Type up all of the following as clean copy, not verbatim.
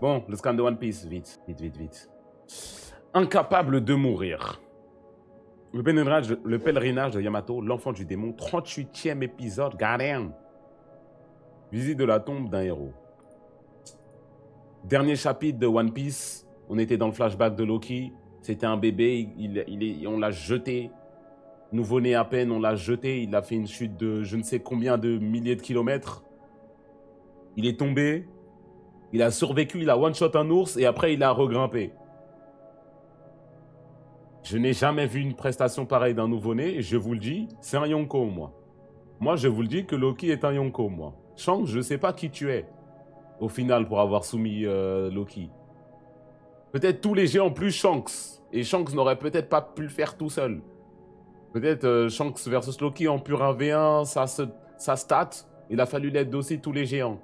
Bon, le scan de One Piece, vite, vite, vite, vite. Incapable de mourir. Le pèlerinage de Yamato, l'enfant du démon, 38e épisode, Garen. Visite de la tombe d'un héros. Dernier chapitre de One Piece, on était dans le flashback de Loki. C'était un bébé, on l'a jeté. Nouveau-né à peine, on l'a jeté. Il a fait une chute de je ne sais combien de milliers de kilomètres. Il est tombé. Il a survécu, il a one-shot un ours et après il a regrimpé. Je n'ai jamais vu une prestation pareille d'un nouveau-né et je vous le dis, c'est un Yonko, moi. Moi, je vous le dis que Loki est un Yonko, moi. Shanks, je ne sais pas qui tu es, au final, pour avoir soumis Loki. Peut-être tous les géants plus Shanks. Et Shanks n'aurait peut-être pas pu le faire tout seul. Peut-être Shanks versus Loki en pur 1v1, ça stat. Il a fallu l'aide aussi tous les géants.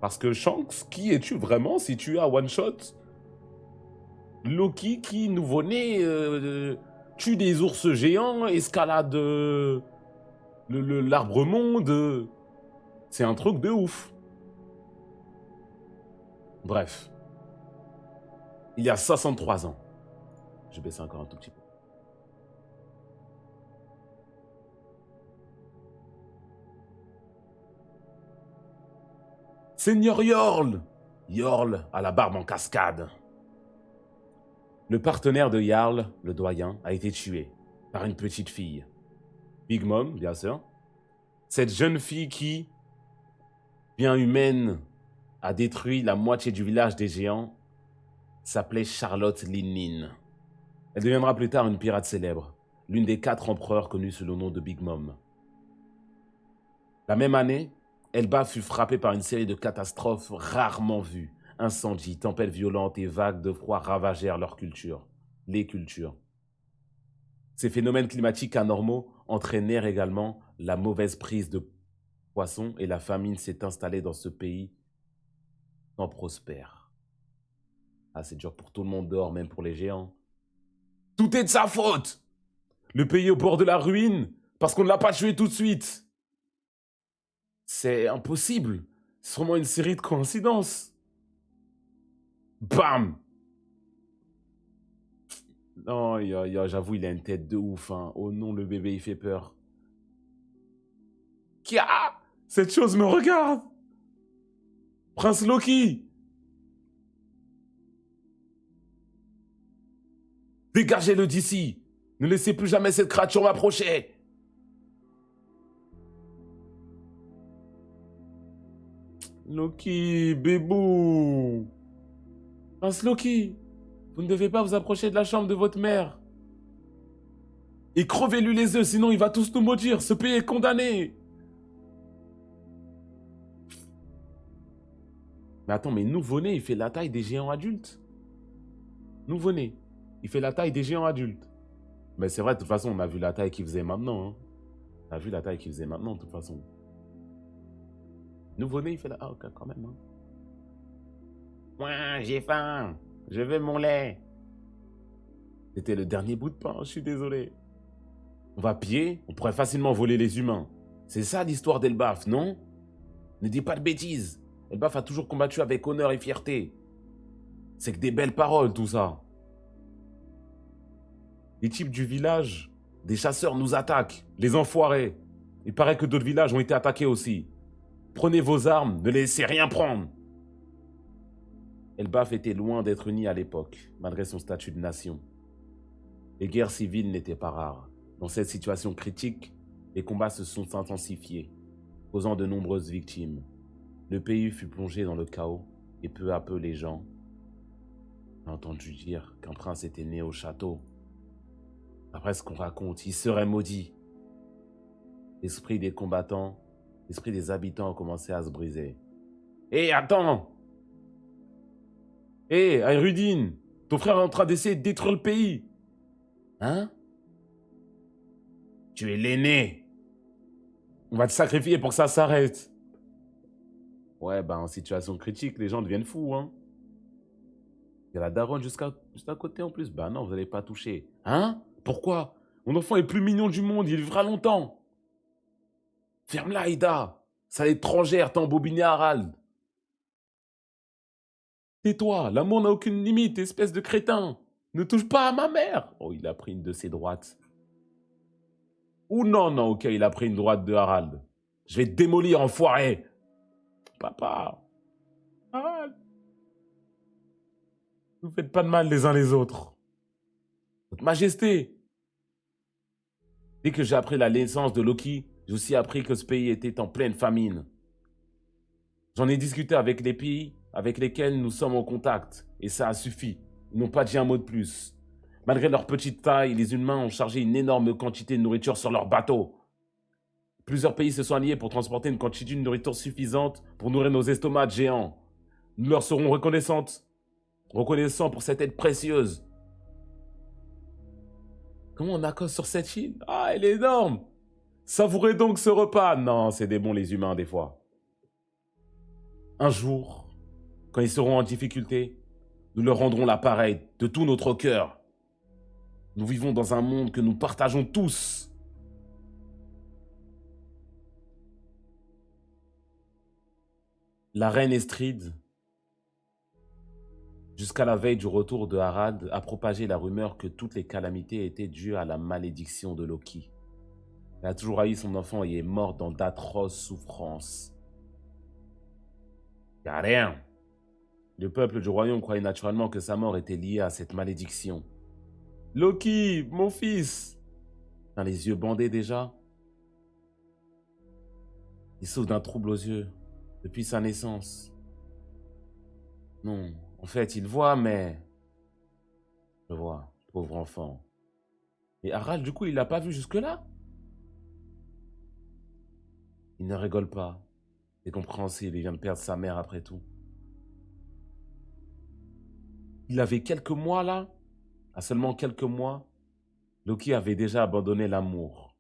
Parce que Shanks, qui es-tu vraiment si tu as one-shot Loki qui, nouveau-né, tue des ours géants, escalade l'arbre monde. C'est un truc de ouf. Bref. Il y a 63 ans. Je vais baisser encore un tout petit peu. Seigneur Yorl. Yorl à la barbe en cascade. Le partenaire de Jarl, le doyen, a été tué par une petite fille. Big Mom, bien sûr. Cette jeune fille qui, bien humaine, a détruit la moitié du village des géants, s'appelait Charlotte Linnin. Elle deviendra plus tard une pirate célèbre, l'une des 4 empereurs connus sous le nom de Big Mom. La même année, Elba fut frappée par une série de catastrophes rarement vues. Incendies, tempêtes violentes et vagues de froid ravagèrent leur culture, les cultures. Ces phénomènes climatiques anormaux entraînèrent également la mauvaise prise de poissons et la famine s'est installée dans ce pays sans prospère. Ah, c'est dur pour tout le monde dehors, même pour les géants. Tout est de sa faute! Le pays au bord de la ruine parce qu'on ne l'a pas tué tout de suite. C'est impossible. C'est sûrement une série de coïncidences. Bam! Non, j'avoue, il a une tête de ouf. Hein. Oh non, le bébé, il fait peur. Kia! Cette chose me regarde! Prince Loki! Dégagez-le d'ici! Ne laissez plus jamais cette créature m'approcher! Loki, bébou! Prince Loki! Vous ne devez pas vous approcher de la chambre de votre mère. Et crevez-lui les œufs, sinon il va tous nous maudire. Ce pays est condamné. Mais attends, mais nouveau-né, il fait la taille des géants adultes. Nouveau-né, il fait la taille des géants adultes. Mais c'est vrai, de toute façon, on a vu la taille qu'il faisait maintenant. Hein. On a vu la taille qu'il faisait maintenant, de toute façon. Nouveau-né, il fait la... Ah, ok, quand même. Hein. Ouais, j'ai faim. Je veux mon lait. C'était le dernier bout de pain, je suis désolé. On va piller, on pourrait facilement voler les humains. C'est ça l'histoire d'Elbaf, non? Ne dis pas de bêtises. Elbaf a toujours combattu avec honneur et fierté. C'est que des belles paroles, tout ça. Les types du village, des chasseurs nous attaquent, les enfoirés. Il paraît que d'autres villages ont été attaqués aussi. Prenez vos armes, ne laissez rien prendre. Elbaf était loin d'être uni à l'époque, malgré son statut de nation. Les guerres civiles n'étaient pas rares. Dans cette situation critique, les combats se sont intensifiés, causant de nombreuses victimes. Le pays fut plongé dans le chaos et peu à peu les gens ont entendu dire qu'un prince était né au château. Après ce qu'on raconte, il serait maudit. L'esprit des combattants, l'esprit des habitants a commencé à se briser. Hé, attends! Hé, Ayrudine, ton frère est en train d'essayer de détruire le pays. Hein? Tu es l'aîné. On va te sacrifier pour que ça s'arrête. Ouais, bah en situation critique, les gens deviennent fous, hein. Il y a la daronne juste à côté en plus. Bah non, vous n'allez pas toucher. Hein? Pourquoi? Mon enfant est le plus mignon du monde, il vivra longtemps. Ferme-la, Ida. Sale étrangère, t'as embobiné Harald. Tais-toi, l'amour n'a aucune limite, espèce de crétin. Ne touche pas à ma mère. Oh, il a pris une de ses droites. Ou non, non, ok, il a pris une droite de Harald. Je vais te démolir, enfoiré. Papa, Harald, ne vous faites pas de mal les uns les autres. Votre Majesté, dès que j'ai appris la naissance de Loki, j'ai aussi appris que ce pays était en pleine famine. J'en ai discuté avec les pays avec lesquels nous sommes en contact, et ça a suffi. Ils n'ont pas dit un mot de plus. Malgré leur petite taille, les humains ont chargé une énorme quantité de nourriture sur leur bateau. Plusieurs pays se sont alliés pour transporter une quantité de nourriture suffisante pour nourrir nos estomacs géants. Nous leur serons reconnaissants pour cette aide précieuse. Comment on accose sur cette île? Ah, elle est énorme! Savourez donc ce repas! Non, c'est des bons les humains des fois. Un jour, quand ils seront en difficulté, nous leur rendrons l'appareil de tout notre cœur. Nous vivons dans un monde que nous partageons tous. La reine Estrid, jusqu'à la veille du retour de Harald, a propagé la rumeur que toutes les calamités étaient dues à la malédiction de Loki. Elle a toujours haï son enfant et est morte dans d'atroces souffrances. Y a rien. Le peuple du royaume croyait naturellement que sa mort était liée à cette malédiction. Loki, mon fils! Dans les yeux bandés déjà. Il souffre d'un trouble aux yeux depuis sa naissance. Non, en fait, il voit, mais... Je vois, pauvre enfant. Et Harald, du coup, il l'a pas vu jusque-là? Il ne rigole pas. C'est compréhensible, il vient de perdre sa mère après tout. Il avait quelques mois là, à seulement quelques mois, Loki avait déjà abandonné l'amour.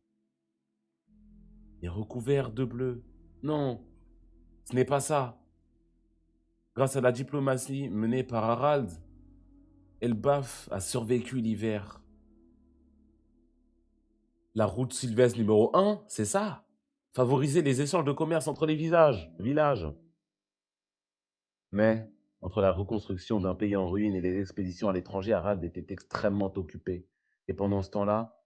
Il est recouvert de bleu. Non, ce n'est pas ça. Grâce à la diplomatie menée par Harald, Elbaf a survécu l'hiver. La route sylvestre numéro 1, c'est ça. Favoriser les échanges de commerce entre les villages. Mais, entre la reconstruction d'un pays en ruine et les expéditions à l'étranger, Harald était extrêmement occupé. Et pendant ce temps-là,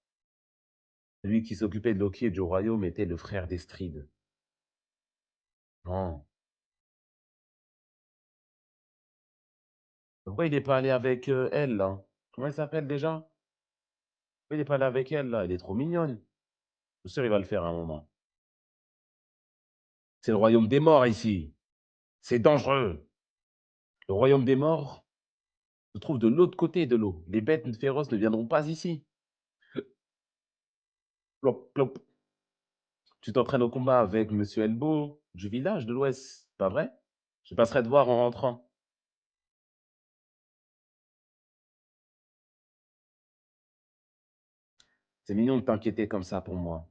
celui qui s'occupait de Loki et du royaume était le frère d'Estrid. Non. Pourquoi il n'est pas allé avec elle, là? Comment elle s'appelle déjà? Pourquoi il n'est pas allé avec elle, là? Elle est trop mignonne. Je suis sûr il va le faire à un moment. C'est le royaume des morts, ici. C'est dangereux. Le royaume des morts se trouve de l'autre côté de l'eau. Les bêtes féroces ne viendront pas ici. Plop, plop. Tu t'entraînes au combat avec Monsieur Elbow du village de l'Ouest, pas vrai? Je passerai te voir en rentrant. C'est mignon de t'inquiéter comme ça pour moi.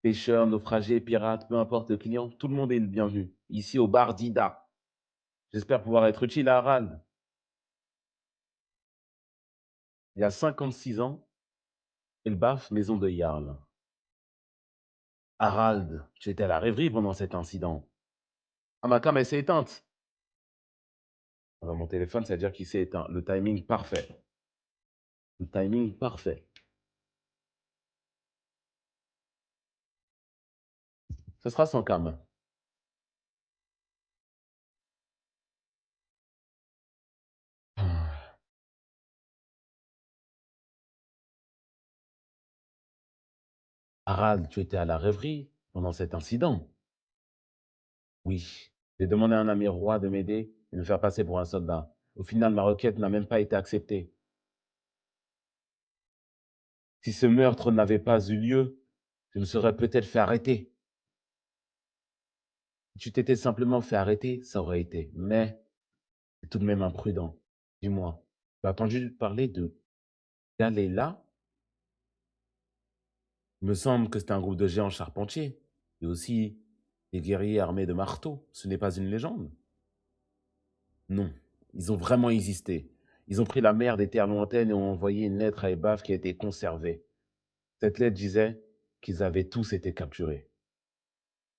Pêcheurs, naufragés, pirates, peu importe le client, tout le monde est le bienvenu. Ici au bar d'Ida. J'espère pouvoir être utile à Harald. Il y a 56 ans, Elbaf, maison de Jarl. Harald, tu étais à la rêverie pendant cet incident. Ah, ma cam, elle s'est éteinte. Ah bah, mon téléphone, ça veut dire qu'il s'est éteint. Le timing parfait. Le timing parfait. Ce sera sans cam. Harald, tu étais à la rêverie pendant cet incident. Oui. J'ai demandé à un ami roi de m'aider et de me faire passer pour un soldat. Au final, ma requête n'a même pas été acceptée. Si ce meurtre n'avait pas eu lieu, je me serais peut-être fait arrêter. Si tu t'étais simplement fait arrêter, ça aurait été. Mais c'est tout de même imprudent. Dis-moi, tu as entendu parler de Galela? Il me semble que c'est un groupe de géants charpentiers. Et aussi des guerriers armés de marteaux. Ce n'est pas une légende. Non, ils ont vraiment existé. Ils ont pris la mer des terres lointaines et ont envoyé une lettre à Ebaf qui a été conservée. Cette lettre disait qu'ils avaient tous été capturés.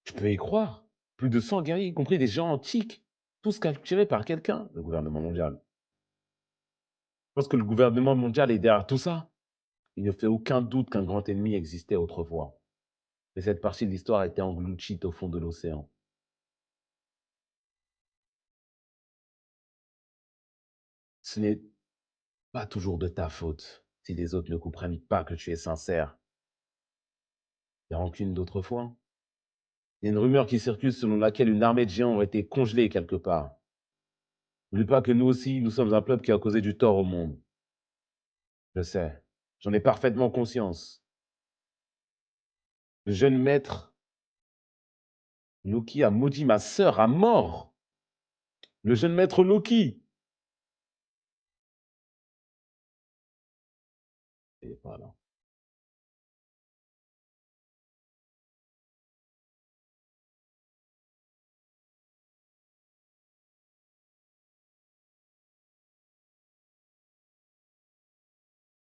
Tu peux y croire? Plus de 100 guerriers, y compris des géants antiques. tous capturés par quelqu'un, le gouvernement mondial. Je pense que le gouvernement mondial est derrière tout ça. Il ne fait aucun doute qu'un grand ennemi existait autrefois. Mais cette partie de l'histoire a été engloutie au fond de l'océan. Ce n'est pas toujours de ta faute si les autres ne comprennent pas que tu es sincère. Les rancunes d'autrefois. Il y a une rumeur qui circule selon laquelle une armée de géants aurait été congelée quelque part. N'oublie pas que nous aussi, nous sommes un peuple qui a causé du tort au monde. Je sais, j'en ai parfaitement conscience. Le jeune maître Loki a maudit ma sœur à mort. Le jeune maître Loki. Et voilà.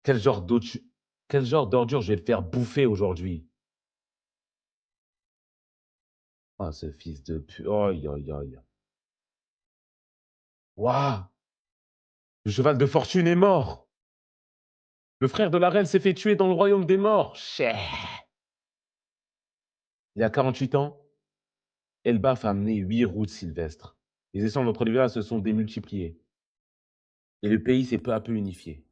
Quel genre quel genre d'ordure je vais le faire bouffer aujourd'hui? Ah, ce fils de pu... Aïe, aïe, aïe. Waouh! Le cheval de fortune est mort. Le frère de la reine s'est fait tuer dans le royaume des morts. Chais. Il y a 48 ans, Elbaf a amené 8 routes sylvestres. Les échanges entre les villages se sont démultipliés. Et le pays s'est peu à peu unifié.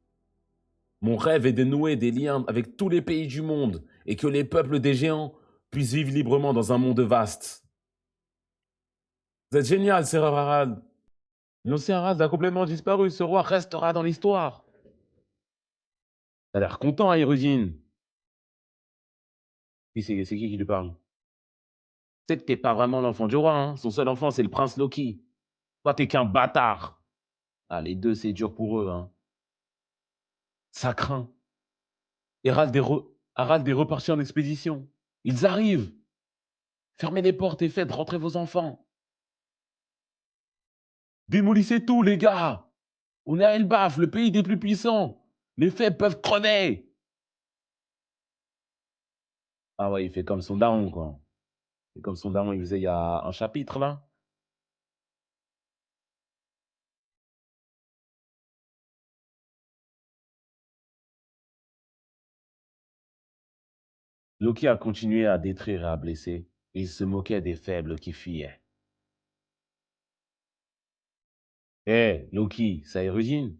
Mon rêve est de nouer des liens avec tous les pays du monde et que les peuples des géants puissent vivre librement dans un monde vaste. Vous êtes génial, Sir Harald. L'ancien Harald a complètement disparu. Ce roi restera dans l'histoire. T'as l'air content, hein, Érudine. Oui, c'est qui lui parle? Tu sais que t'es pas vraiment l'enfant du roi, hein. Son seul enfant, c'est le prince Loki. Toi, t'es qu'un bâtard. Ah, les deux, c'est dur pour eux, hein. Ça craint. Harald est reparti en expédition. Ils arrivent. Fermez les portes et faites rentrer vos enfants. Démolissez tout, les gars. On est à Elbaf, le pays des plus puissants. Les faibles peuvent crever. Ah ouais, il fait comme son daron, quoi. C'est comme son daron, il faisait il y a un chapitre, là. Loki a continué à détruire et à blesser. Et il se moquait des faibles qui fuyaient. Hé, Loki, ça érudine.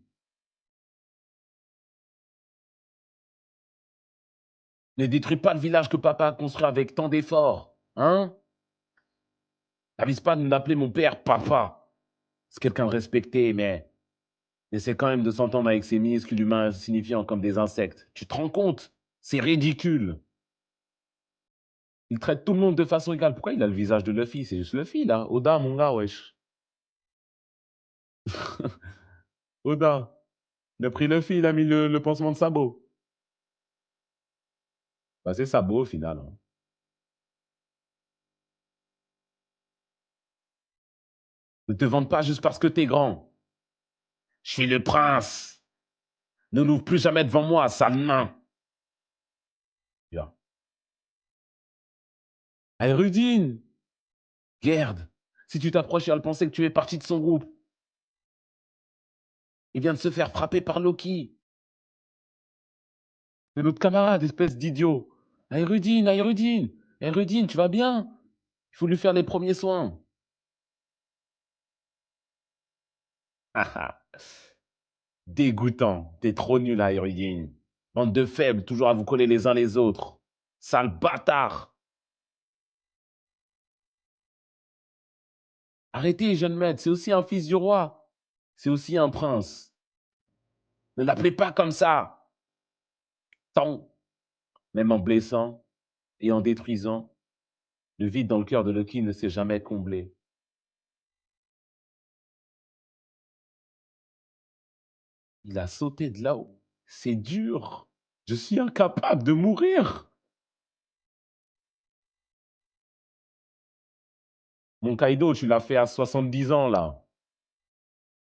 Ne détruis pas le village que papa a construit avec tant d'efforts. Hein? N'avise pas de m'appeler mon père papa. C'est quelqu'un de respecté, mais essaie quand même de s'entendre avec ces minuscules humains insignifiants comme des insectes. Tu te rends compte? C'est ridicule. Il traite tout le monde de façon égale. Pourquoi il a le visage de Luffy? C'est juste Luffy, là. Oda, mon gars, wesh. Oda. Il a pris Luffy, il a mis le pansement de sabot. Bah, c'est sabot au final, hein. Ne te vante pas juste parce que t'es grand. Je suis le prince. Ne l'ouvre plus jamais devant moi, sale nain. Bien. Hey, Rudine! Gerd, si tu t'approches, il va penser que tu es partie de son groupe. Il vient de se faire frapper par Loki. C'est notre camarade, espèce d'idiot. Aérudine, Aérudine, Aérudine, tu vas bien? Il faut lui faire les premiers soins. Dégoûtant, t'es trop nul, Aérudine. Bande de faibles, toujours à vous coller les uns les autres. Sale bâtard! Arrêtez, jeune maître, c'est aussi un fils du roi. C'est aussi un prince. Ne l'appelez pas comme ça. Tant, même en blessant et en détruisant, le vide dans le cœur de Loki ne s'est jamais comblé. Il a sauté de là-haut. C'est dur. Je suis incapable de mourir. Mon Kaido, tu l'as fait à 70 ans, là.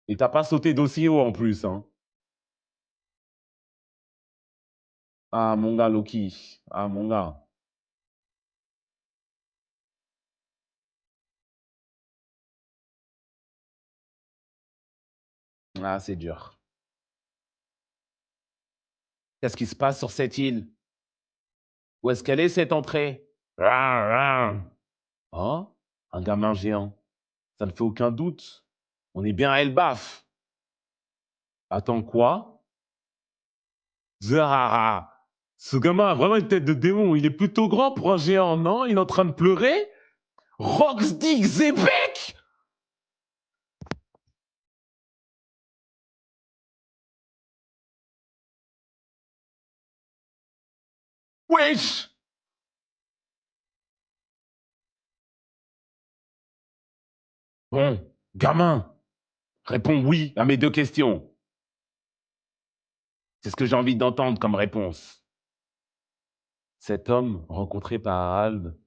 Et t'as pas sauté d'aussi haut en plus, hein. Ah, mon gars, Loki. Ah, mon gars. Ah, c'est dur. Qu'est-ce qui se passe sur cette île? Où est-ce qu'elle est, cette entrée? Ah, ah. Oh, un gamin géant. Ça ne fait aucun doute. On est bien à Elbaf. Attends, quoi? Zahara. Ce gamin a vraiment une tête de démon. Il est plutôt grand pour un géant, non? Il est en train de pleurer? Roxdig Zebek! Wesh! Bon, gamin, réponds oui à mes deux questions. C'est ce que j'ai envie d'entendre comme réponse. Cet homme, rencontré par Harald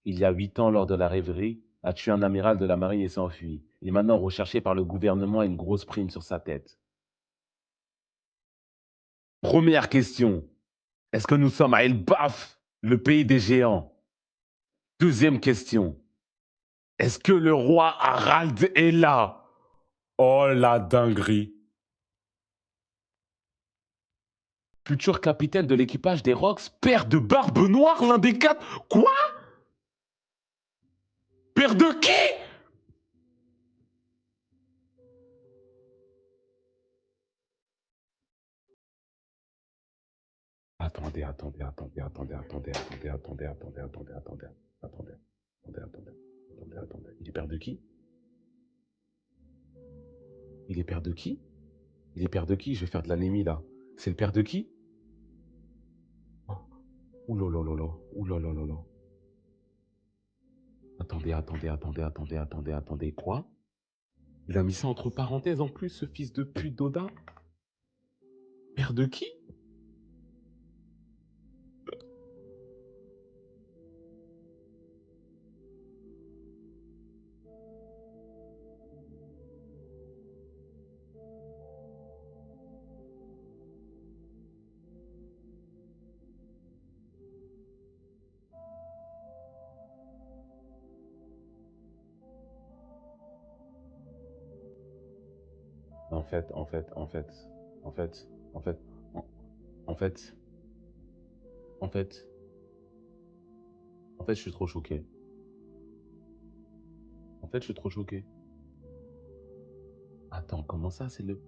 il y a 8 ans lors de la rêverie, a tué un amiral de la marine et s'est enfui. Il est maintenant recherché par le gouvernement et une grosse prime sur sa tête. Première question. Est-ce que nous sommes à Elbaf, le pays des géants? Deuxième question. Est-ce que le roi Harald est là? Oh la dinguerie. Futur capitaine de l'équipage des Rocks, père de Barbe Noire, l'un des quatre. Quoi? Père de qui? Attendez, attendez, attendez, attendez, attendez, attendez, attendez, attendez, attendez, attendez, attendez, attendez, attendez, attendez, attendez. Il est père de qui? Il est père de qui? Il est père de qui? Je vais faire de l'anémie là. C'est le père de qui? Ouh là là là là, ouh là là là là. Attendez, attendez, attendez, attendez, attendez, attendez, quoi? Il a mis ça entre parenthèses en plus, ce fils de pute d'Odin? Père de qui? En fait, en fait, en fait, en fait, en fait, en, en fait, en fait, en fait, je suis trop choqué. En fait, je suis trop choqué. Attends, comment ça, c'est le...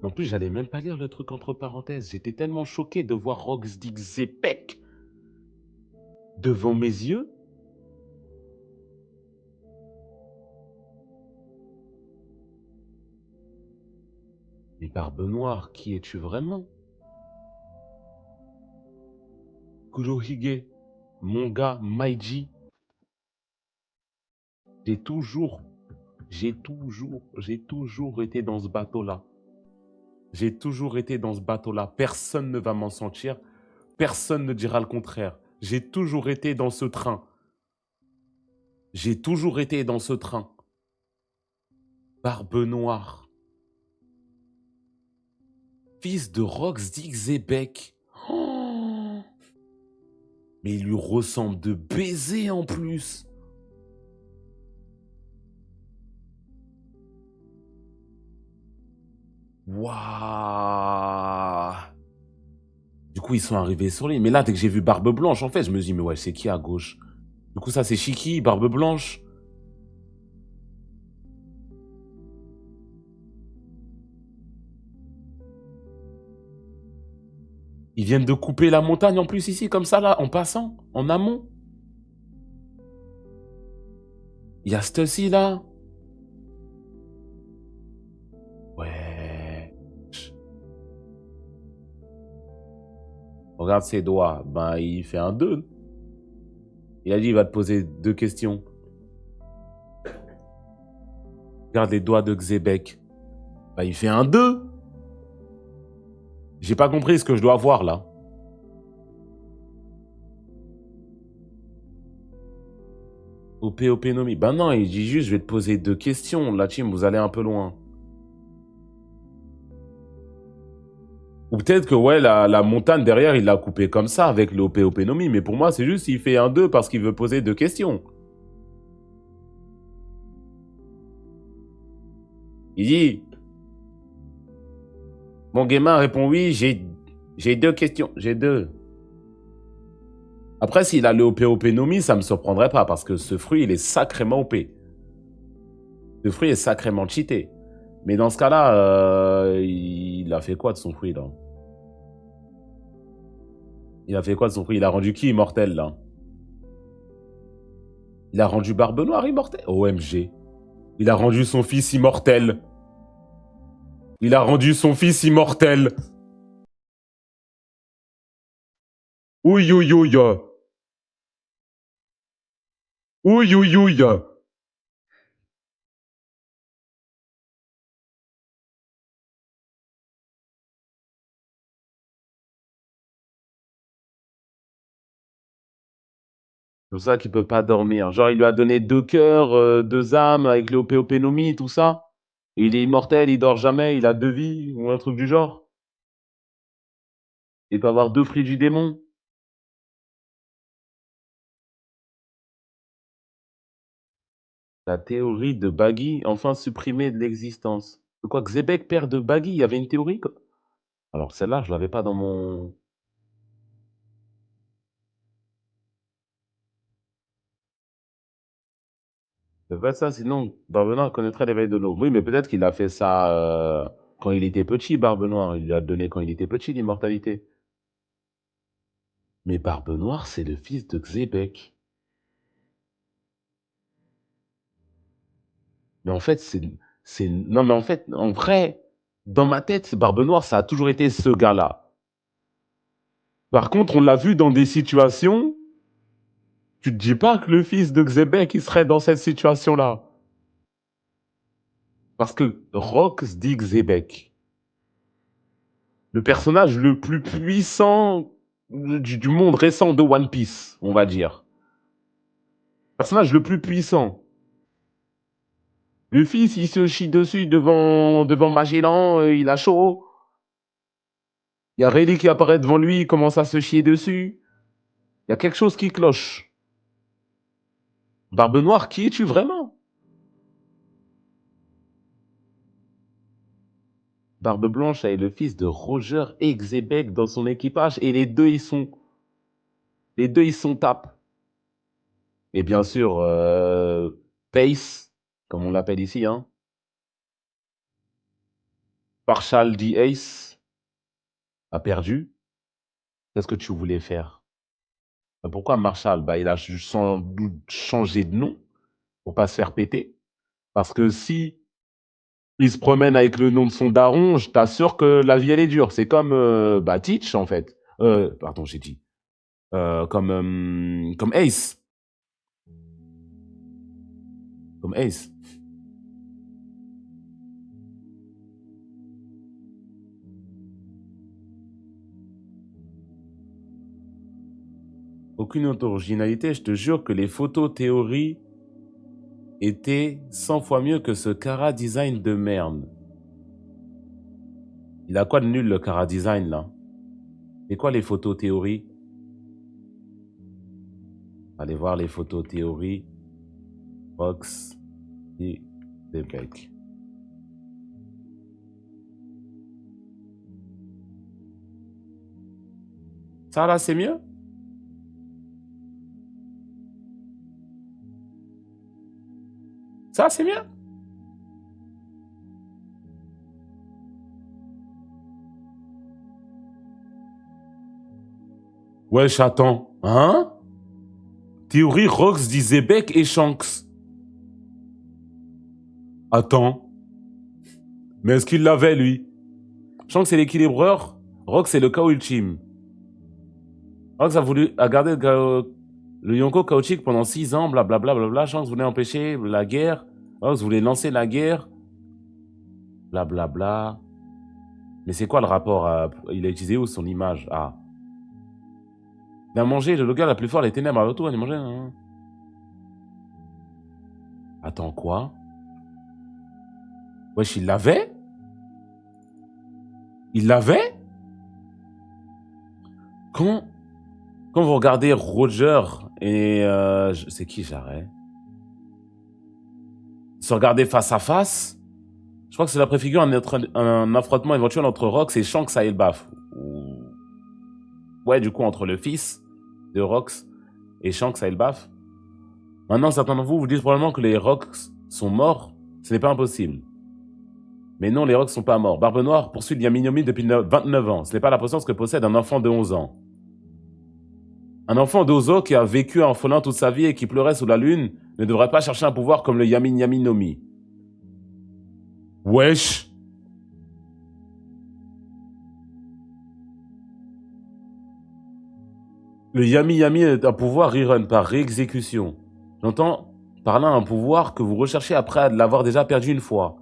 En plus, j'allais même pas lire le truc entre parenthèses. J'étais tellement choqué de voir Roxdig Zepek devant mes yeux. Mais Barbe Noire, qui es-tu vraiment? Kurohige, mon gars, Maiji, j'ai toujours, j'ai toujours été dans ce bateau-là. J'ai toujours été dans ce bateau-là. Personne ne va m'en sentir. Personne ne dira le contraire. J'ai toujours été dans ce train. J'ai toujours été dans ce train. Barbe Noire. Fils de Roxdig Zebek. Oh, mais il lui ressemble de baiser en plus. Waouh. Du coup, ils sont arrivés sur l'île. Mais là, dès que j'ai vu Barbe Blanche, en fait, je me dis, mais ouais, c'est qui à gauche? Du coup, ça, c'est Shiki, Barbe Blanche. Ils viennent de couper la montagne en plus ici, comme ça, là, en passant, en amont. Il y a Stussy, là. Ouais. Regarde ses doigts. Ben, il fait un 2. Il a dit, il va te poser 2 questions. Regarde les doigts de Xébek. Ben, il fait un 2. J'ai pas compris ce que je dois voir, là. OP-Nomi. Ben non, il dit juste, je vais te poser 2 questions. La team, vous allez un peu loin. Ou peut-être que, ouais, la montagne derrière, il l'a coupé comme ça, avec le OP-Nomi. Mais pour moi, c'est juste, il fait un 2 parce qu'il veut poser 2 questions. Il dit... Mon gamin répond oui, j'ai 2 questions. J'ai 2. Après, s'il a le OP-Nomi, ça me surprendrait pas, parce que ce fruit, il est sacrément OP. Ce fruit est sacrément cheaté. Mais dans ce cas-là, il a fait quoi de son fruit, là? Il a fait quoi de son fruit? Il a rendu qui immortel, là? Il a rendu Barbe Noire immortel? OMG. Il a rendu son fils immortel. Il a rendu son fils immortel. Ouïe, ouïe, ouïe. Ouïe, ouïe, ouïe. C'est pour ça qu'il peut pas dormir. Genre, il lui a donné 2 cœurs, 2 âmes avec le OP-Nomi, tout ça. Et il est immortel, il dort jamais, il a 2 vies, ou un truc du genre. Il peut avoir 2 fruits du démon. La théorie de Baggy, enfin supprimée de l'existence. De quoi, Xebec, père de Baggy, il y avait une théorie Alors celle-là, je l'avais pas dans mon... C'est pas ça, sinon Barbe Noire connaîtrait l'éveil de l'eau. Oui, mais peut-être qu'il a fait ça quand il était petit, Barbe Noire. Il lui a donné quand il était petit l'immortalité. Mais Barbe Noire, c'est le fils de Xebec. Mais en fait, c'est... Non, mais en fait, en vrai, dans ma tête, Barbe Noire, ça a toujours été ce gars-là. Par contre, on l'a vu dans des situations, tu te dis pas que le fils de Xebec, il serait dans cette situation-là. Parce que Rox dit Xebec. Le personnage le plus puissant du monde récent de One Piece, on va dire. Le personnage le plus puissant. Le fils, il se chie dessus devant Magellan, il a chaud. Il y a Rayleigh qui apparaît devant lui, il commence à se chier dessus. Il y a quelque chose qui cloche. Barbe Noire, qui es-tu vraiment? Barbe Blanche est le fils de Roger et Xebec dans son équipage et les deux ils sont tapes. Et bien sûr, Pace, comme on l'appelle ici, hein. Marshall D. Ace a perdu. Qu'est-ce que tu voulais faire? Pourquoi Marshall? Bah, il a sans doute changé de nom pour pas se faire péter. Parce que si il se promène avec le nom de son daron, je t'assure que la vie elle est dure. C'est comme bah, Teach en fait. Pardon, j'ai dit. Comme Ace. Comme Ace. Aucune autre originalité, je te jure que les photos théories étaient 100 fois mieux que ce Cara Design de merde. Il a quoi de nul le Cara Design là? Et quoi les photos théories? Allez voir les photos théories. Box et des becs. Ça là c'est mieux? Ça c'est mieux? Wesh, attends. Hein? Théorie Rox dit Zebek et Shanks. Attends. Mais est-ce qu'il l'avait, lui? Shanks c'est l'équilibreur. Rox c'est le chaos ultime. Rox a gardé le Yonko chaotique pendant 6 ans, blablabla. Bla. Shanks voulait empêcher la guerre. Rox voulait lancer la guerre. Blablabla. Mais c'est quoi le rapport il a utilisé où son image? Ah. Il a mangé le gars la plus fort, les ténèbres à l'auto, il a mangé. Hein. Attends, quoi? Wesh, il l'avait? Il l'avait? Quand, quand vous regardez Roger et... c'est qui, Jarret? Se regarder face à face, je crois que cela préfigure un affrontement éventuel entre Rox et Shanks à Elbaf. Ouais, du coup, entre le fils de Rox et Shanks à Elbaf. Maintenant, certains d'entre vous vous disent probablement que les Rox sont morts. Ce n'est pas impossible. Mais non, les Rox sont pas morts. Barbe Noire poursuit Yaminomi depuis 29 ans. Ce n'est pas la puissance que possède un enfant de 11 ans. Un enfant d'Ozo qui a vécu en folant toute sa vie et qui pleurait sous la lune ne devrait pas chercher un pouvoir comme le Yaminomi. Wesh! Le Yami est un pouvoir rerun par réexécution. J'entends par là un pouvoir que vous recherchez après l'avoir déjà perdu une fois.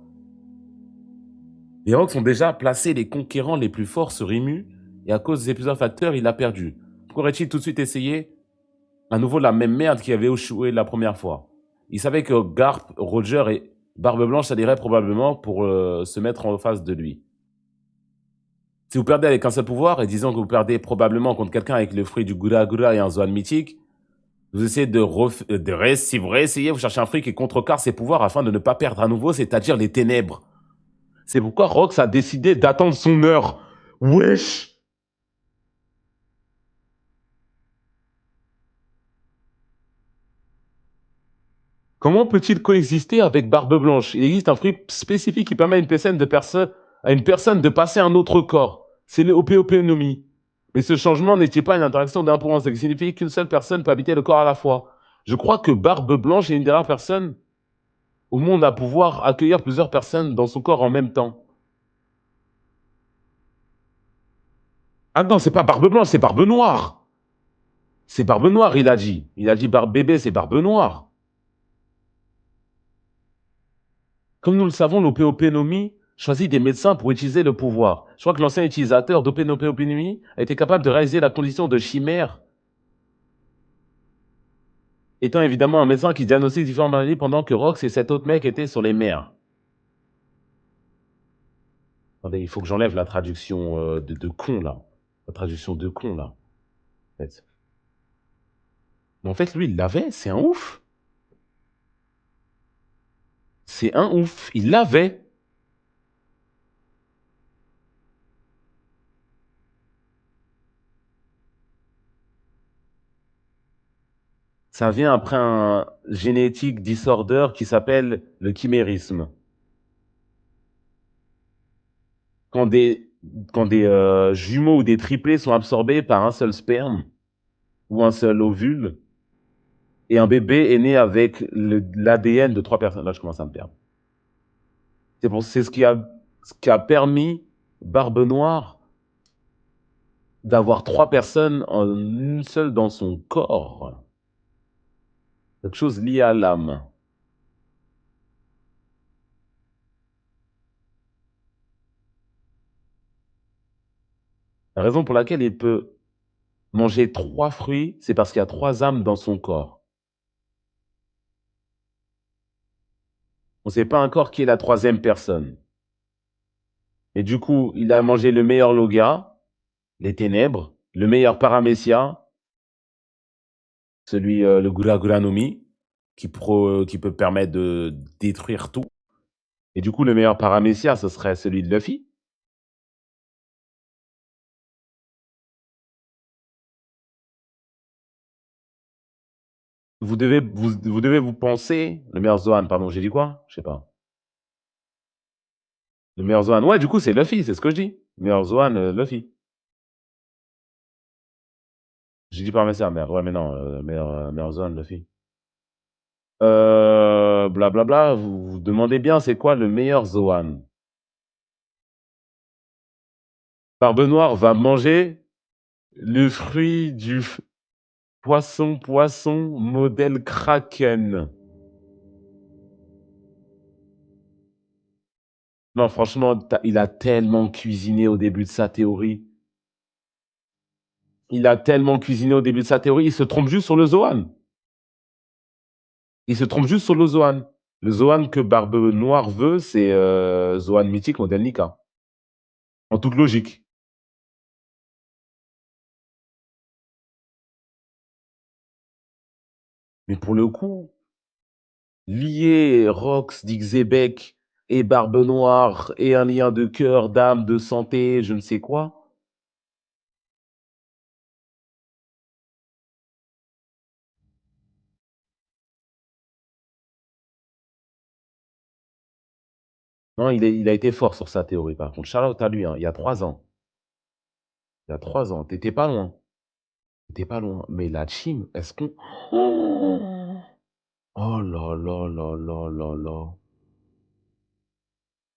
Les Rox ont déjà placé les conquérants les plus forts sur Rimu, et à cause de plusieurs facteurs, il a perdu. Pourquoi aurait-il tout de suite essayé à nouveau la même merde qui avait échoué la première fois? Il savait que Garp, Roger et Barbe Blanche s'allieraient probablement pour se mettre en face de lui. Si vous perdez avec un seul pouvoir, et disons que vous perdez probablement contre quelqu'un avec le fruit du Gura Gura et un Zoan mythique, vous essayez si vous réessayez, vous cherchez un fruit qui contrecarre ses pouvoirs afin de ne pas perdre à nouveau, c'est-à-dire les ténèbres. C'est pourquoi Rox a décidé d'attendre son heure. Wesh! Comment peut-il coexister avec Barbe Blanche? Il existe un fruit spécifique qui permet à une personne de passer à un autre corps. C'est le Opéopénomie. Mais ce changement n'était pas une interaction d'un pour un, ce qui signifie qu'une seule personne peut habiter le corps à la fois. Je crois que Barbe Blanche est une des rares personnes au monde à pouvoir accueillir plusieurs personnes dans son corps en même temps. Ah non, c'est pas Barbe Blanche, c'est Barbe Noire. C'est Barbe Noire, il a dit. Il a dit Barbe Bébé, c'est Barbe Noire. Comme nous le savons, l'Opéopénomie choisit des médecins pour utiliser le pouvoir. Je crois que l'ancien utilisateur d'Opéopénomie a été capable de réaliser la condition de chimère, étant évidemment un médecin qui diagnostique différentes maladies pendant que Rox et cet autre mec étaient sur les mers. Attendez, il faut que j'enlève la traduction de con, là. La traduction de con, là. En fait. Mais en fait, lui, il l'avait, c'est un ouf. C'est un ouf, il l'avait. Ça vient après un génétique disorder qui s'appelle le chimérisme. Quand des, quand des jumeaux ou des triplés sont absorbés par un seul sperme ou un seul ovule, et un bébé est né avec l'ADN de 3 personnes. Là, je commence à me perdre. C'est ce qui a permis Barbe Noire d'avoir 3 personnes en une seule dans son corps. Quelque chose lié à l'âme. La raison pour laquelle il peut manger 3 fruits, c'est parce qu'il y a 3 âmes dans son corps. On ne sait pas encore qui est la 3e personne. Et du coup, il a mangé le meilleur Loga, les ténèbres, le meilleur Paramecia, celui, le Gura Gura no Mi, qui peut permettre de détruire tout. Et du coup, le meilleur Paramecia, ce serait celui de Luffy. Vous devez vous penser, le meilleur Zoan, pardon, j'ai dit quoi? Je sais pas. Le meilleur Zoan, ouais, du coup, c'est Luffy, c'est ce que je dis. Le meilleur Zoan, Luffy. J'ai dit Paramecia, merde, ouais, mais non, meilleur Zoan, Luffy. Blablabla, vous vous demandez bien c'est quoi le meilleur Zoan. Barbe Noire va manger le fruit du poisson modèle Kraken. Non, franchement, il a tellement cuisiné au début de sa théorie. Il a tellement cuisiné au début de sa théorie, il se trompe juste sur le Zoan. Il se trompe juste sur le Zoan. Le Zoan que Barbe Noire veut, c'est Zoan mythique modèle Nika. En toute logique. Mais pour le coup, lier Rox, Dixébec et Barbe Noire et un lien de cœur, d'âme, de santé, je ne sais quoi. Non, il a été fort sur sa théorie, par contre. Shout-out à lui, hein, il y a 3 ans. Il y a 3 ans. T'étais pas loin. T'étais pas loin. Mais la team, est-ce qu'on. Oh là là là là là là.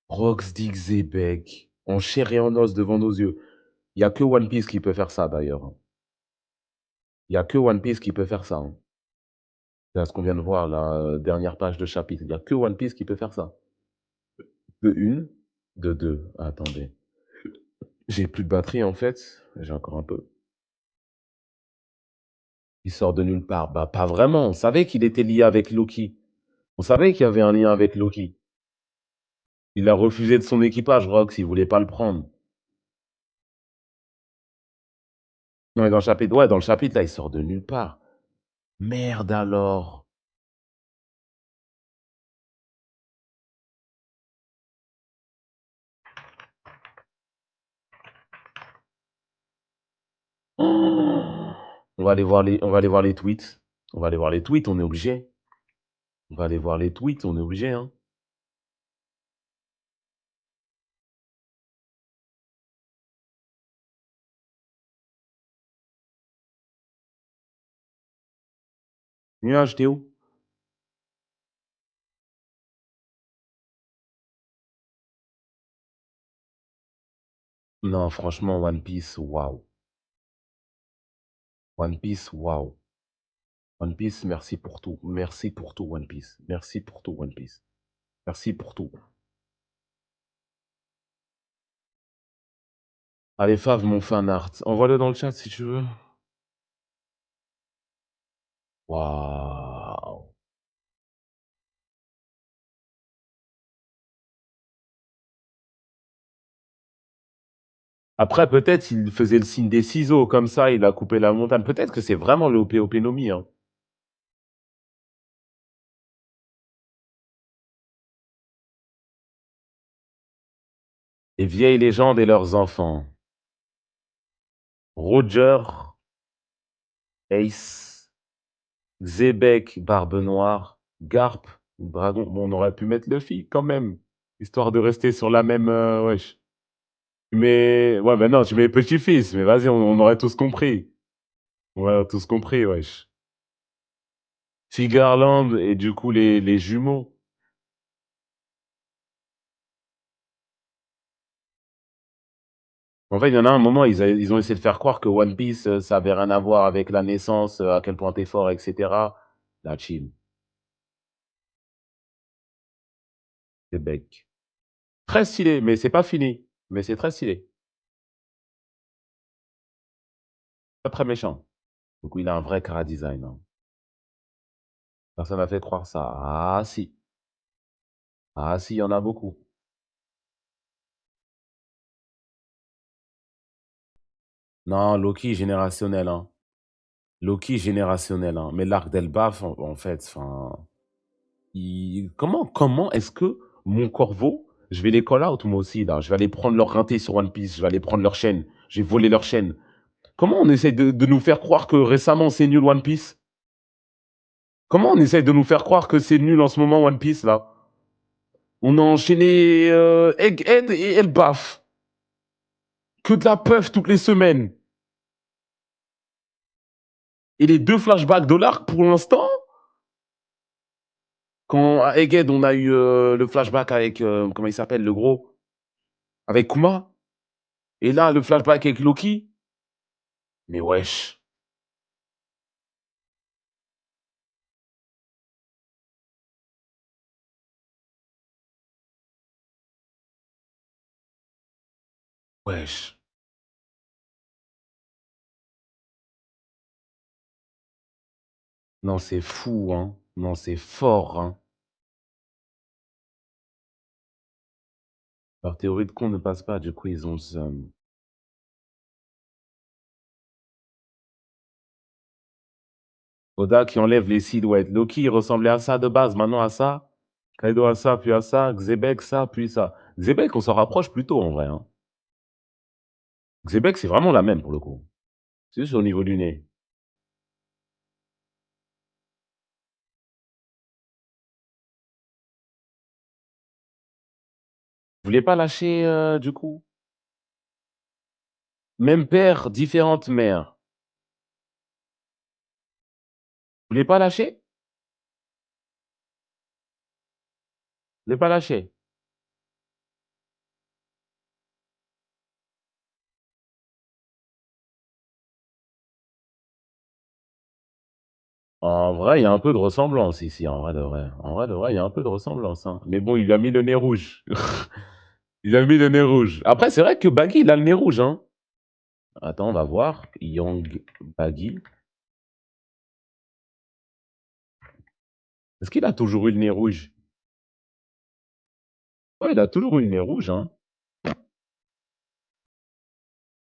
Rox, Dixébec, en chair et en os devant nos yeux. Il y a que One Piece qui peut faire ça, d'ailleurs, hein. Il y a que One Piece qui peut faire ça, hein. C'est ce qu'on vient de voir, la dernière page de chapitre. Il y a que One Piece qui peut faire ça. De une, de deux. Attendez. J'ai plus de batterie, en fait. J'ai encore un peu. Il sort de nulle part. Bah, pas vraiment. On savait qu'il était lié avec Loki. On savait qu'il y avait un lien avec Loki. Il a refusé de son équipage, Rox. Il voulait pas le prendre. Non, mais dans le chapitre, ouais, dans le chapitre, là, il sort de nulle part. Merde alors. On va aller voir on va aller voir les tweets. On va aller voir les tweets, on est obligé. On va aller voir les tweets, on est obligé, hein. Nuage, t'es où? Non, franchement, One Piece, waouh. One Piece, waouh. One Piece, merci pour tout. Merci pour tout, One Piece. Merci pour tout, One Piece. Merci pour tout. Allez, Fav, mon fan art. Envoie-le dans le chat si tu veux. Waouh. Après, peut-être il faisait le signe des ciseaux, comme ça, il a coupé la montagne. Peut-être que c'est vraiment le OP Nomi, hein. Les vieilles légendes et leurs enfants. Roger, Ace, Zebek, Barbe Noire, Garp, Dragon. Bon, on aurait pu mettre Luffy quand même, histoire de rester sur la même. Wesh. Mais ouais, ben non, tu mets petit-fils, mais vas-y, on aurait tous compris. On aurait tous compris, wesh. Tigerland et du coup les jumeaux. En fait, il y en a un moment, ils ont essayé de faire croire que One Piece, ça avait rien à voir avec la naissance, à quel point t'es fort, etc. La chill, c'est bec. Très stylé, mais c'est pas fini. Mais c'est très stylé. Pas très méchant. Du coup, il a un vrai cara design, hein. Personne n'a fait croire ça. Ah si. Ah si, il y en a beaucoup. Non, Loki générationnel, hein. Loki générationnel, hein. Mais l'arc d'Elbaf, en fait, enfin. Comment est-ce que mon corbeau, je vais les call out moi aussi, là. Je vais aller prendre leur rinté sur One Piece, je vais aller prendre leur chaîne, je vais voler leur chaîne. Comment on essaie de nous faire croire que récemment c'est nul One Piece? Comment on essaie de nous faire croire que c'est nul en ce moment One Piece, là? On a enchaîné Egghead et Elbaf. Que de la puff toutes les semaines. Et les deux flashbacks de l'arc pour l'instant, quand à Egghead on a eu le flashback avec, comment il s'appelle, le gros? Avec Kuma. Et là, le flashback avec Loki. Mais wesh. Wesh. Non, c'est fou, hein. Non, c'est fort, hein. Leur théorie de con ne passe pas, du coup, ils ont le seum. Oda qui enlève les silhouettes. Loki, il ressemblait à ça de base, maintenant à ça. Kaido à ça, puis à ça. Xebec, ça, puis ça. Xebec, on s'en rapproche plutôt, en vrai, hein. Xebec, c'est vraiment la même, pour le coup. C'est juste au niveau du nez. Vous voulez pas lâcher, du coup? Même père, différente mère. Vous voulez pas lâcher? Vous voulez pas lâcher? En vrai, il y a un peu de ressemblance ici, en vrai de vrai. En vrai de vrai, il y a un peu de ressemblance, hein. Mais bon, il a mis le nez rouge. Il a mis le nez rouge. Après, c'est vrai que Baggy, il a le nez rouge, hein. Attends, on va voir. Young Baggy. Est-ce qu'il a toujours eu le nez rouge? Ouais, il a toujours eu le nez rouge, hein.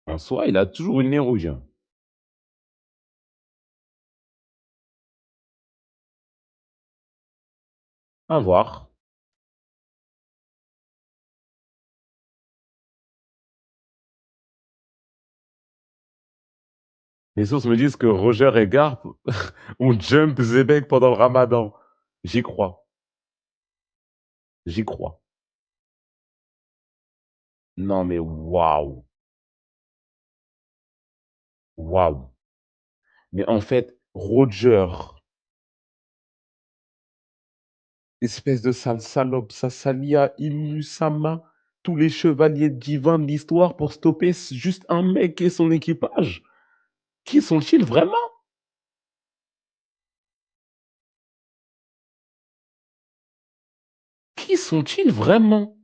En soi, il a toujours eu le nez rouge. À voir. Les sources me disent que Roger et Garp ont jump Zebek pendant le ramadan. J'y crois. J'y crois. Non, mais waouh. Waouh. Mais en fait, Roger, espèce de sale salope, ça salia Imusama, tous les chevaliers divins de l'histoire pour stopper juste un mec et son équipage. Qui sont-ils vraiment? Qui sont-ils vraiment?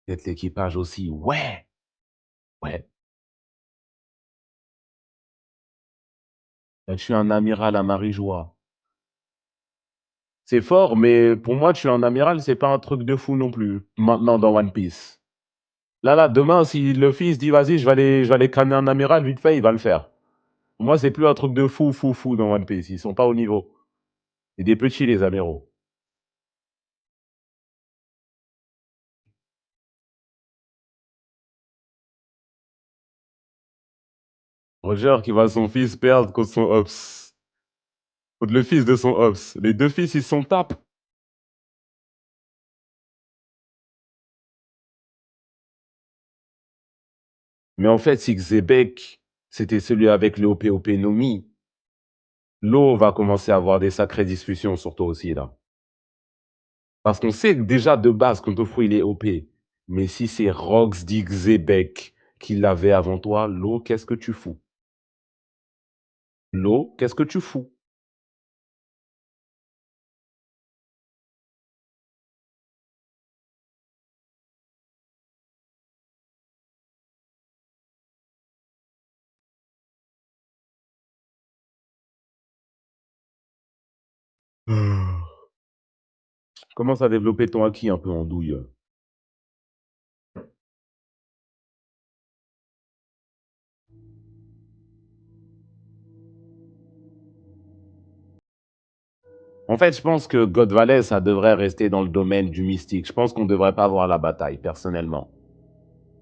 Peut-être l'équipage aussi. Ouais, ouais. Je suis un amiral à Marie-Joie. C'est fort, mais pour moi, tu es un amiral, c'est pas un truc de fou non plus. Maintenant dans One Piece. Là, demain, si le fils dit vas-y, je vais aller canner un amiral, vite fait, il va le faire. Pour moi, c'est plus un truc de fou, fou, fou dans One Piece. Ils sont pas au niveau. C'est des petits, les amiraux. Roger qui voit son fils perdre contre son Ops. Contre le fils de son Ops. Les deux fils, ils sont tapent. Mais en fait, si Xebec, c'était celui avec le OPOP Nomi, l'eau va commencer à avoir des sacrées discussions sur toi aussi, là. Parce qu'on sait déjà de base que Tofo, il est OP. Mais si c'est Rox dit Xebec qui l'avait avant toi, l'eau, qu'est-ce que tu fous? L'eau, qu'est-ce que tu fous? Commence à développer ton acquis un peu en douille. En fait, je pense que God Valley, ça devrait rester dans le domaine du mystique. Je pense qu'on ne devrait pas avoir la bataille, personnellement.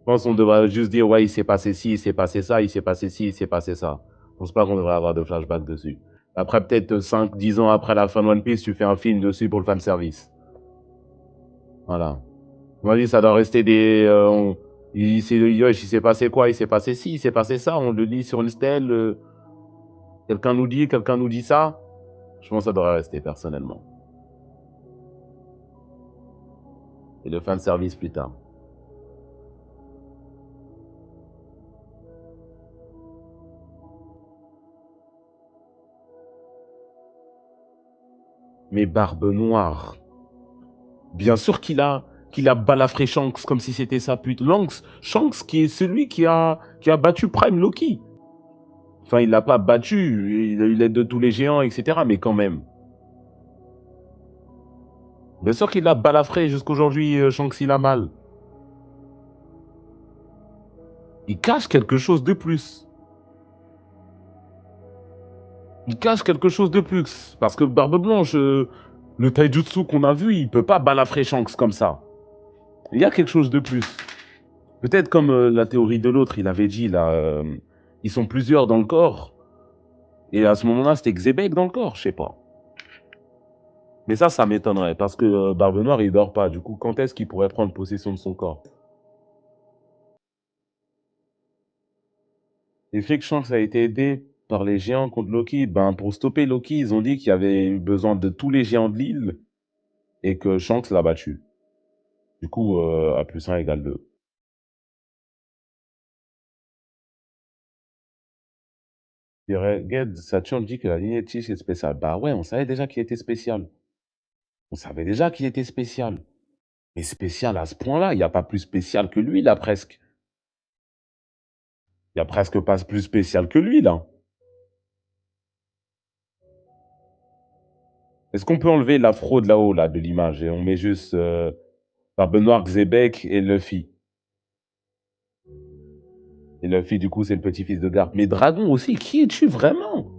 Je pense qu'on devrait juste dire, ouais, il s'est passé ci, il s'est passé ça, il s'est passé ci, il s'est passé ça. Je pense pas qu'on devrait avoir de flashback dessus. Après, peut-être 5, 10 ans après la fin de One Piece, tu fais un film dessus pour le fanservice. Voilà. On m'a dit, ça doit rester des... il s'est passé quoi? Il s'est passé ci, il s'est passé ça. On le lit sur une stèle. Quelqu'un nous dit ça. Je pense que ça devrait rester, personnellement. Et le fanservice plus tard. Mais Barbe Noire. Bien sûr qu'il a balafré Shanks comme si c'était sa pute. Shanks qui est celui qui a battu Prime Loki. Enfin, il l'a pas battu, il a eu l'aide de tous les géants, etc. Mais quand même. Bien sûr qu'il l'a balafré jusqu'aujourd'hui, Shanks, il a mal. Il cache quelque chose de plus. Il cache quelque chose de plus. Parce que Barbe Blanche, le taijutsu qu'on a vu, il peut pas balafrer Shanks comme ça. Il y a quelque chose de plus. Peut-être comme la théorie de l'autre, il avait dit là, ils sont plusieurs dans le corps. Et à ce moment-là, c'était Xebec dans le corps, je sais pas. Mais ça m'étonnerait, parce que Barbe Noire, il dort pas. Du coup, quand est-ce qu'il pourrait prendre possession de son corps? Les flics Shanks a été aidé par les géants contre Loki. Ben, pour stopper Loki, ils ont dit qu'il y avait eu besoin de tous les géants de l'île et que Shanks l'a battu. Du coup, A plus 1 égale 2. Ged, Saturne dit que la lignée de Tish est spéciale. Bah ouais, on savait déjà qu'il était spécial. On savait déjà qu'il était spécial. Mais spécial à ce point-là, il n'y a pas plus spécial que lui, là, presque. Il n'y a presque pas plus spécial que lui, là. Est-ce qu'on peut enlever la fraude là-haut, là, de l'image, et on met juste Barbe Noire, Xebec et Luffy. Et Luffy, du coup, c'est le petit-fils de Garp. Mais Dragon aussi, qui es-tu vraiment?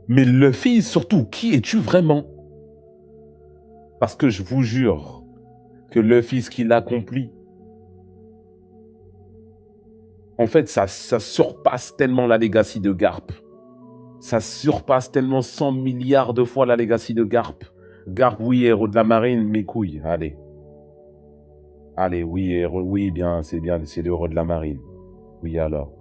Mais Luffy, surtout, qui es-tu vraiment? Parce que je vous jure que Luffy, ce qu'il accomplit, en fait, ça surpasse tellement la legacy de Garp. Ça surpasse tellement 100 milliards de fois la legacy de Garp. Garp, oui, héros de la marine, mes couilles, allez. Allez, oui, héros, oui, bien, c'est l'héros de la marine. Oui, alors.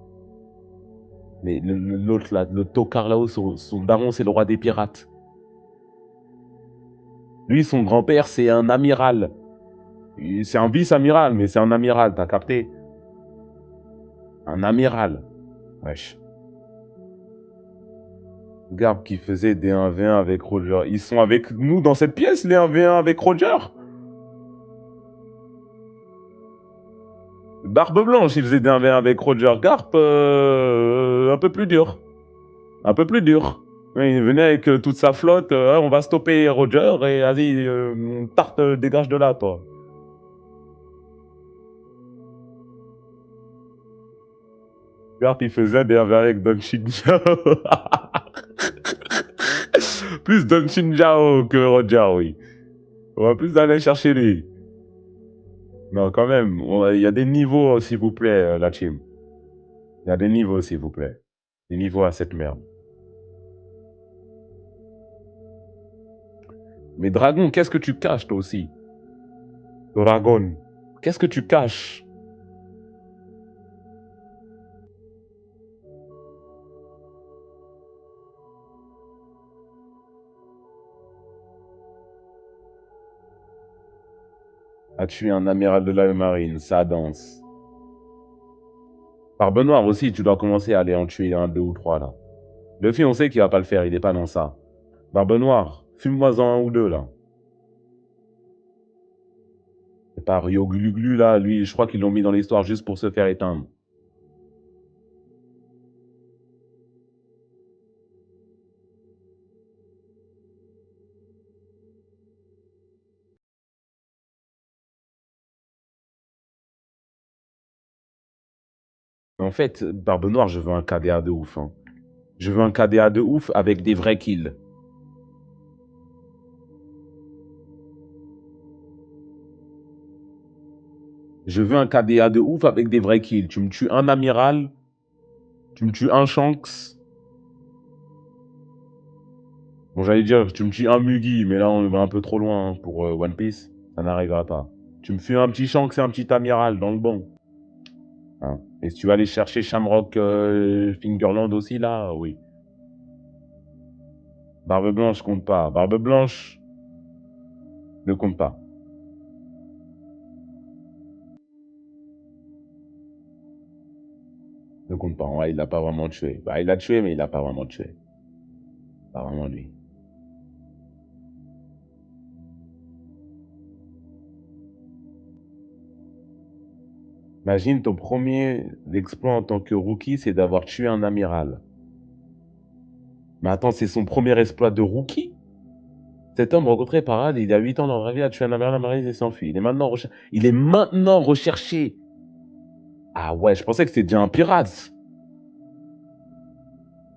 Mais l'autre là, le tocard là-haut, son daron, c'est le roi des pirates. Lui, son grand-père, c'est un amiral. C'est un vice-amiral, mais c'est un amiral, t'as capté? Un amiral. Wesh. Garp qui faisait des 1v1 avec Roger. Ils sont avec nous dans cette pièce, les 1v1 avec Roger? Barbe Blanche, il faisait des 1v1 avec Roger. Garp, un peu plus dur. Un peu plus dur. Ouais, il venait avec toute sa flotte. On va stopper Roger et vas-y, tarte, dégage de là, toi. Garp, il faisait des 1v1 avec Don Shinjao. Plus Don Shinjao que Roger, oui. On va plus aller chercher lui. Non, quand même, il y a des niveaux, s'il vous plaît, la team. Il y a des niveaux, s'il vous plaît. Des niveaux à cette merde. Mais Dragon, qu'est-ce que tu caches, toi aussi? Dragon, qu'est-ce que tu caches? A tué un amiral de la marine, ça danse. Barbe Noire aussi, tu dois commencer à aller en tuer un, deux ou trois, là. Luffy, on sait qu'il va pas le faire, il est pas dans ça. Barbe Noire, fume-moi-en un ou deux, là. C'est pas Rio Glu là, lui, je crois qu'ils l'ont mis dans l'histoire juste pour se faire éteindre. En fait, Barbe Noire, je veux un KDA de ouf, hein. Je veux un KDA de ouf avec des vrais kills. Je veux un KDA de ouf avec des vrais kills. Tu me tues un amiral, tu me tues un Shanks. Bon, j'allais dire, tu me tues un Mugi, mais là, on va un peu trop loin hein, pour One Piece. Ça n'arrivera pas. Tu me fais un petit Shanks et un petit amiral dans le bon. Hein. Et si tu vas aller chercher Shamrock Fingerland aussi, là, oui. Barbe Blanche compte pas. Barbe Blanche ne compte pas. Ne compte pas. Ouais, il l'a pas vraiment tué. Bah, il l'a tué, mais il l'a pas vraiment tué. Pas vraiment lui. Imagine ton premier exploit en tant que rookie, c'est d'avoir tué un amiral. Mais attends, c'est son premier exploit de rookie? Cet homme rencontré par Al, il y a 8 ans dans la vraie vie, a tué un amiral et s'enfuit. Il est maintenant recherché. Ah ouais, je pensais que c'était déjà un pirate.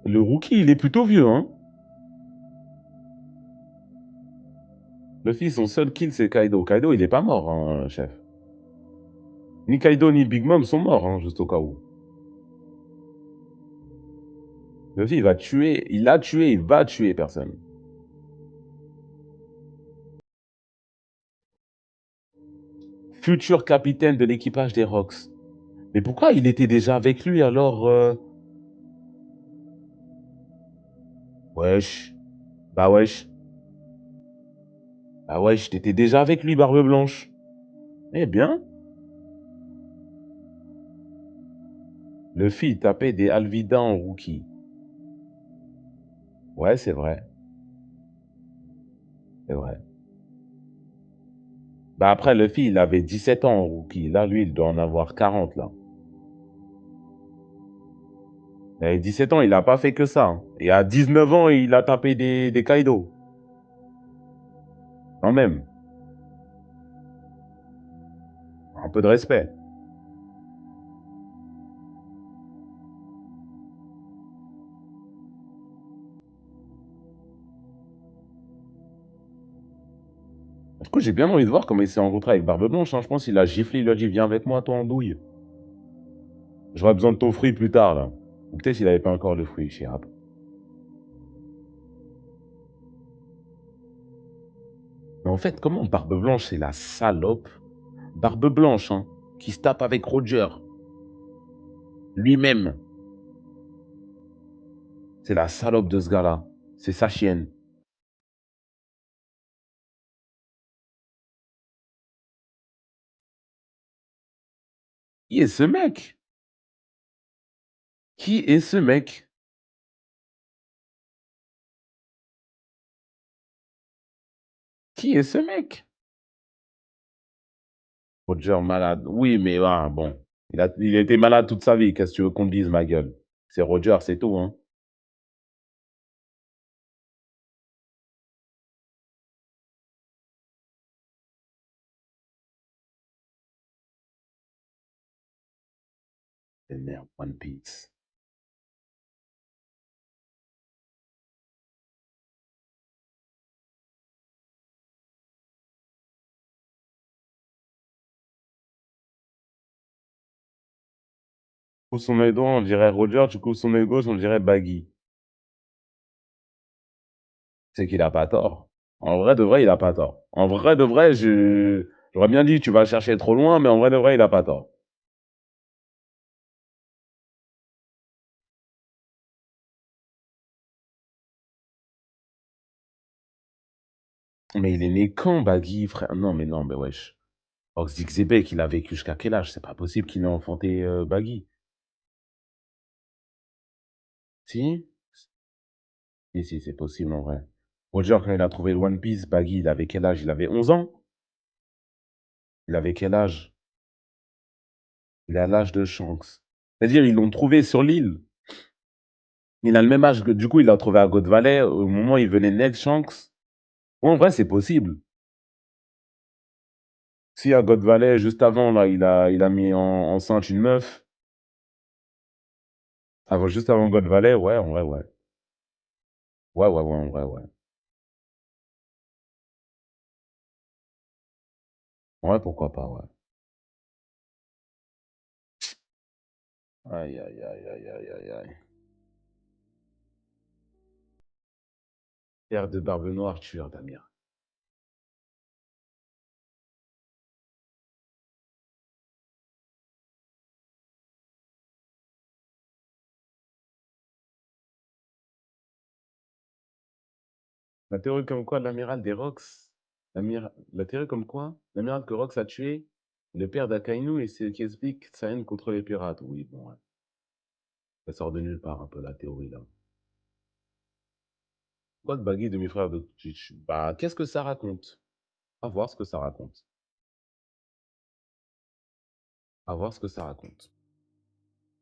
Le rookie, il est plutôt vieux, hein. Le fils, son seul kill, c'est Kaido. Kaido, il est pas mort, hein, chef. Ni Kaido ni Big Mom sont morts, hein, juste au cas où. Le fils, il va tuer, il a tué, il va tuer personne. Futur capitaine de l'équipage des Rocks. Mais pourquoi il était déjà avec lui alors Wesh. Bah wesh. Bah wesh, t'étais déjà avec lui, Barbe Blanche. Eh bien. Luffy, il tapait des Alvida en rookie. Ouais, c'est vrai. C'est vrai. Bah après, Luffy, il avait 17 ans en rookie. Là, lui, il doit en avoir 40, là. Il avait 17 ans, il a pas fait que ça, hein. Et à 19 ans, il a tapé des Kaido. Quand même. Un peu de respect. Du coup, j'ai bien envie de voir comment il s'est rencontré avec Barbe Blanche, hein. Je pense qu'il a giflé, il lui a dit, viens avec moi, toi, en douille. J'aurai besoin de ton fruit plus tard, là. Ou peut-être qu'il avait pas encore le fruit, Chirap. Mais en fait, comment Barbe Blanche, c'est la salope? Barbe Blanche, hein, qui se tape avec Roger. Lui-même. C'est la salope de ce gars-là. C'est sa chienne. Qui est ce mec? Qui est ce mec? Qui est ce mec? Roger malade. Oui, mais ah, bon. Il a été malade toute sa vie. Qu'est-ce que tu veux qu'on dise, ma gueule? C'est Roger, c'est tout, hein. Et merde, One Piece. Tu coupes son œil droit, on dirait Roger. Tu coupes son œil gauche, on dirait Baggy. C'est qu'il a pas tort. En vrai de vrai, il a pas tort. En vrai de vrai, j'aurais bien dit tu vas chercher trop loin, mais en vrai de vrai, il a pas tort. Mais il est né quand, Baggy, frère? Non, mais non, mais wesh. Ox Zebek, il a vécu jusqu'à quel âge? C'est pas possible qu'il ait enfanté Baggy. Si? Si, si, c'est possible en vrai. Roger, quand il a trouvé le One Piece, Baggy, il avait quel âge? Il avait 11 ans? Il avait quel âge? Il est à l'âge de Shanks. C'est-à-dire, ils l'ont trouvé sur l'île. Il a le même âge que, du coup, il l'a trouvé à God Valley au moment où il venait de naître, Shanks. Ouais, en vrai, c'est possible. Si à God Valley, juste avant, là, il a mis enceinte une meuf, juste avant God Valley, ouais, en vrai, ouais. Ouais, ouais, ouais, en vrai, ouais. En vrai, pourquoi pas, ouais. Aïe, aïe, aïe, aïe, aïe, aïe, aïe. Père de Barbe Noire, tueur d'Amir. La théorie comme quoi l'amiral des Rocks, la théorie comme quoi l'amiral que Rox a tué le père d'Akainu et c'est ce qui explique sa haine contre les pirates. Oui, bon, ouais. Ça sort de nulle part un peu la théorie là. Quoi de Baggy, demi-frère de Twitch? Bah, qu'est-ce que ça raconte? À voir ce que ça raconte. À voir ce que ça raconte.